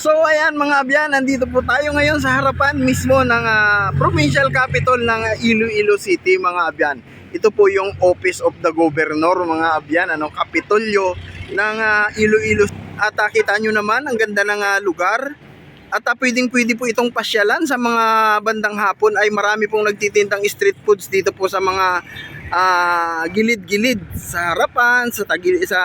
So ayan mga abyan, nandito po tayo ngayon sa harapan mismo ng provincial capital ng Iloilo City mga abyan. Ito po yung Office of the Governor mga abyan, kapitolyo ng Iloilo. At kita nyo naman ang ganda ng lugar. At pwede po itong pasyalan sa mga bandang hapon. Ay marami pong nagtitindang street foods dito po sa mga gilid-gilid sa harapan, sa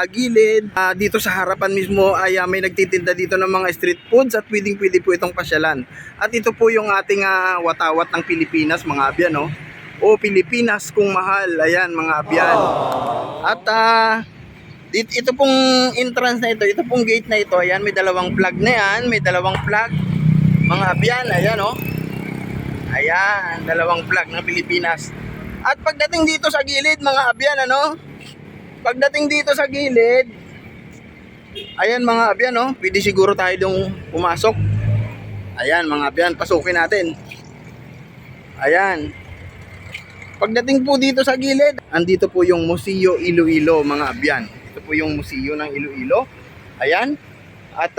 gilid. Dito sa harapan mismo ay may nagtitinda dito ng mga street foods at pwede po itong pasyalan. At ito po yung ating watawat ng Pilipinas mga abyan, no? O Pilipinas kung mahal, ayan mga abyan. At ito pong entrance na ito pong gate na ito, ayan, may dalawang flag na yan, may dalawang flag mga abyan, ayan o. Ayan, dalawang flag ng Pilipinas. At pagdating dito sa gilid mga abyan, pagdating dito sa gilid, ayan mga abyan, pwede siguro tayo dong pumasok. Ayan mga abyan, pasukin natin. Ayan. Pagdating po dito sa gilid, andito po yung Museo Iloilo mga abyan. Ito po yung museo ng Iloilo. Ayan. At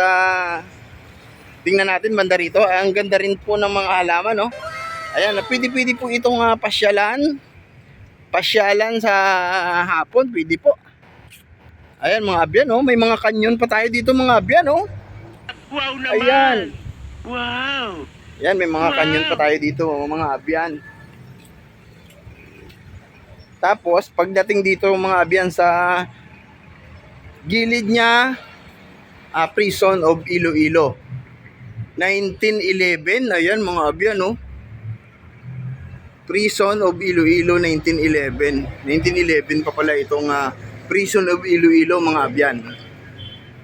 tingnan natin banda rito. Ang ganda rin po ng mga halaman, no? Ayan, pwede po itong pasyalan. Pasyalan sa hapon, pwede po. Ayan mga abyan, oh. May mga kanyon pa tayo dito mga abyan, oh. Wow naman. Ayan. Wow. Ayan, may mga kanyon pa tayo dito mga abyan. Tapos pagdating dito mga abyan sa gilid niya, Prison of Iloilo 1911. Ayan mga abyan, no? Prison of Iloilo 1911 pa pala itong Prison of Iloilo mga abyan.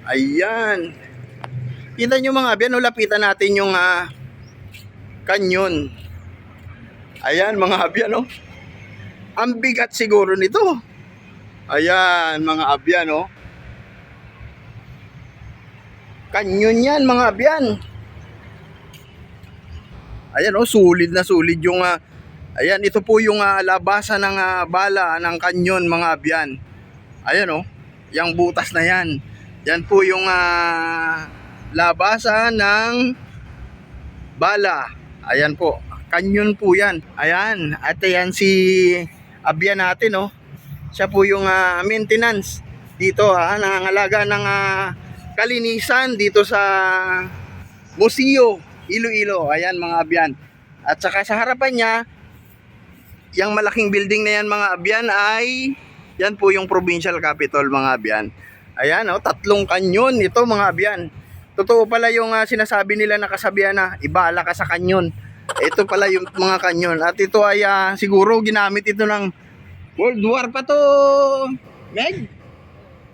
Ayan, kita nyo mga abyan, no? Lapitan natin yung kanyon. Ayan mga abyan, no? Ang bigat siguro nito. Ayan mga abyan, no? Kanyon yan mga abyan. Ayan, oh, sulit na sulit yung ayan, ito po yung labasan ng bala ng kanyon mga abyan. Ayan, oh, yung butas na yan. Yan po yung labasan ng bala. Ayan po, kanyon po yan. Ayan, at ayan si abyan natin, oh. Siya po yung maintenance dito, nangangalaga ng kalinisan dito sa Museo Iloilo. Ayan mga abyan. At saka sa harapan niya, yung malaking building na yan mga abyan ay yan po yung provincial capital mga abyan. Ayan, oh, 3 kanyon ito mga abyan. Totoo pala yung sinasabi nila na kasabihan na ibala ka sa kanyon. Ito pala yung mga kanyon. At ito ay siguro ginamit ito ng World War pa to, Meg?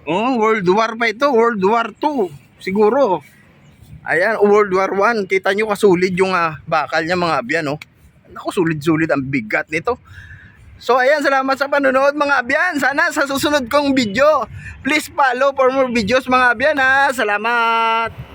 Oh, World War pa ito, World War 2 siguro. Ayan, World War 1. Kita nyo kasulid yung bakal niya mga abyan, oh. Naku, sulit-sulit ang bigat nito. So ayan, salamat sa panonood mga abyan. Sana sa susunod kong video, please follow for more videos mga abyan, ha. Salamat.